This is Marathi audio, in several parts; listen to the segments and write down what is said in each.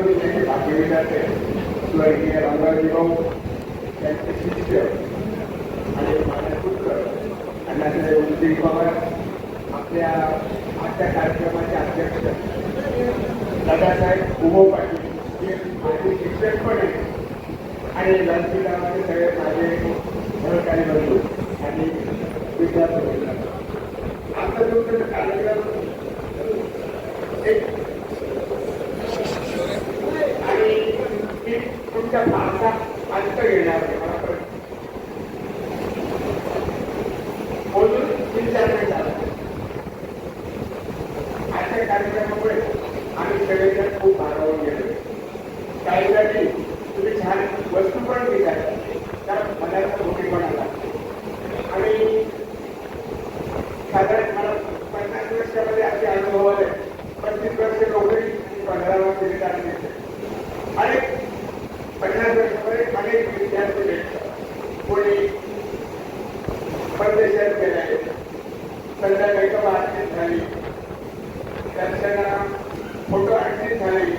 पाठवले जाते स्वर्गीय रामरावजी भाऊ त्यांचे शिष्य आणि माझे पुत्र अण्णासाहेब उदय पवार आपल्या आजच्या कार्यक्रमाचे अध्यक्ष दादासाहेब उभो पाटील हे माझे शिक्षक पण आहे आणि व्यासपीठामध्ये सगळे माझे सहकारी बंधू आणि विद्यार्थी आता जो कार्यक्रम तुमच्या भाषा अंत घेणार आहे मला बोलून विचार नाही झाला आजच्या कार्यक्रमामुळे आम्ही सगळेजण खूप भारावून गेलो काहीसाठी तुम्ही छान वस्तू पण दिल्या कारण मनाचा भूमी पण आला आणि साधारण मला 50 वर्षामध्ये असे अनुभव आले 35 वर्ष नोकरी 15 वर्ष आणि 50 वर्षामध्ये अनेक विद्यार्थी भेटतात कोणी परदेशात गेले संध्याकाळी आर्टिस्ट झाली त्यांना फोटो आर्टिस्ट झाली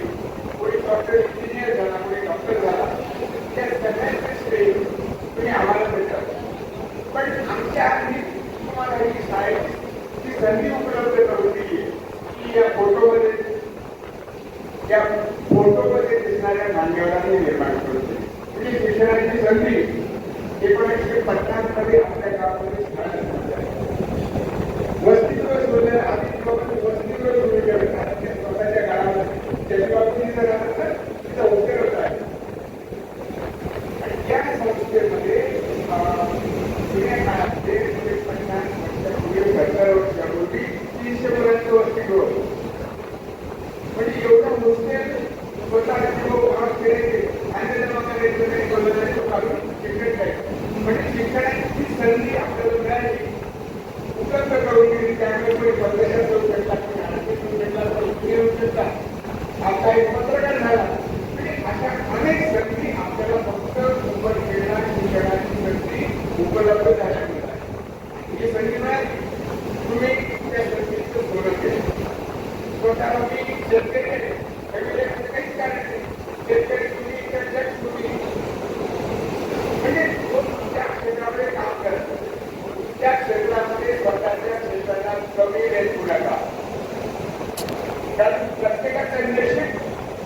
कोणी सॉफ्टवेअर इंजिनियर झाला कोणी डॉक्टर झाला त्या सगळ्यांचे श्रेय तुम्ही आम्हाला भेटतात पण आमच्या आधी तुम्हाला ही शाळेची संधी उपलब्ध करून दिली की या फोटोमध्ये दिसणाऱ्या मान्यवरांनी निर्माण करून दिली म्हणजे शिक्षणाची संधी 1950 मध्ये आपल्या गावामध्ये वस्तीगृह शोधल्या आधी वस्तीगृह सुरू केलं स्वतःच्या गावामध्ये त्याच्या बाबतीत जर तिचा उपयोग होत आहे आणि त्या संस्थेमध्ये जुन्या काळामध्ये 50 वर्षापूर्वी 70 वर्षापूर्वी 300 मुलांचं वसतिगृह म्हणजे एवढं मुस्लिम स्वतः फिरायचे आणि म्हणजे शिक्षणाची संधी आपल्याला मिळाली उपलब्ध करून दिली त्यामुळे कोणी परदेशात जाऊ शकतात येऊ शकतात आता एक पत्रकार झाला म्हणजे अशा अनेक संधी आपल्याला फक्त शिक्षणाची संधी उपलब्ध झाल्या मिळाली ही संधी मिळाली तुम्ही त्या संधीचं सोडत केलं स्वतःला मी शेतकरी आहे काहीच कारण नाही शेतकरी तुम्ही तुम्ही म्हणजे त्या क्षेत्रामध्ये काम करत त्या क्षेत्रामध्ये स्वतःच्या क्षेत्राला कमी रेट नका कारण प्रत्येकाचा इंडस्ट्री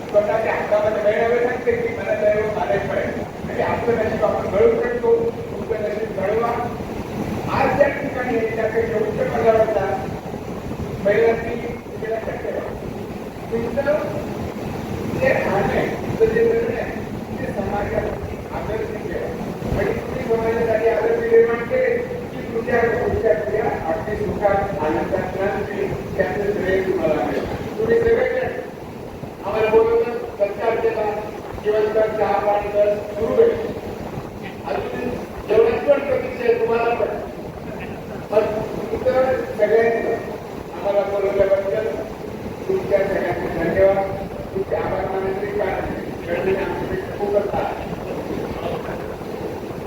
स्वतःच्या हातामध्ये मिळावे लागते की मला त्यावर आलेच पाहिजे म्हणजे आपलं नशीब आपण घडवू शकतो तुमचं नशीब घडवा आज त्या ठिकाणी त्याकडे योग्य पदार्थ महिलांनी लक्षात ठेवा तुमचं जे राहणे तुमचं जे निर्णय ते समाजासाठी आदर्श ठेवा म्हणजे तुम्ही समाजासाठी आदर्श निर्माण केले की तुमच्या पिढ्या अगदी सुखात आनंदात त्याचं श्रेय तुम्हाला मिळेल तुम्ही सगळे आम्हाला बोलवलं सत्कार केला दिवसभर चहा पाणी तर सुरू होईल अजून जेवणाची पण प्रतीक्षा आहे तुम्हाला पण तुमचं सगळ्यांचं आम्हाला बोलवल्याबद्दल तुमच्या सगळ्यांचे धन्यवाद तुमचे आभार मानण्याचे कारण आमचे खूप असतात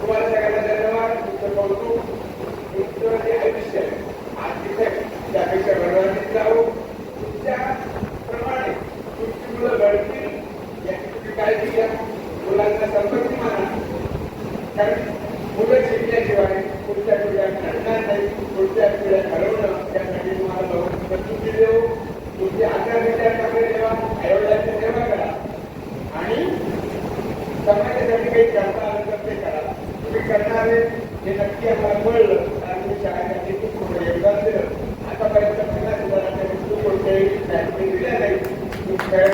तुम्हाला सगळ्यांना धन्यवाद तुमचं कौतुक तुमचं जे आयुष्य आज तिथे त्यापेक्षा घडवण्यात जाऊ तुमच्या प्रमाणे तुमची मुलं घडतील याची तुम्ही काळजी घ्या मुलांना संपत्ती माना कारण मुलं शिकल्याशिवाय पुढच्या पिढ्या घडणार नाही पुढच्या पिढ्या घडवणं त्यासाठी तुम्हाला प्रस्तुती देऊ तुमचे आचार विचार चांगले ठेवा आयोगाची सेवा करा आणि समाजासाठी काही करता आलं तर ते करा तुम्ही करणारे हे नक्की आम्हाला कळलं कारण तुम्ही शाळेसाठी खूप मोठं योगदान दिलं आतापर्यंत 50,000 वस्तू कोणत्याही बँकेने दिल्या नाही तुमच्या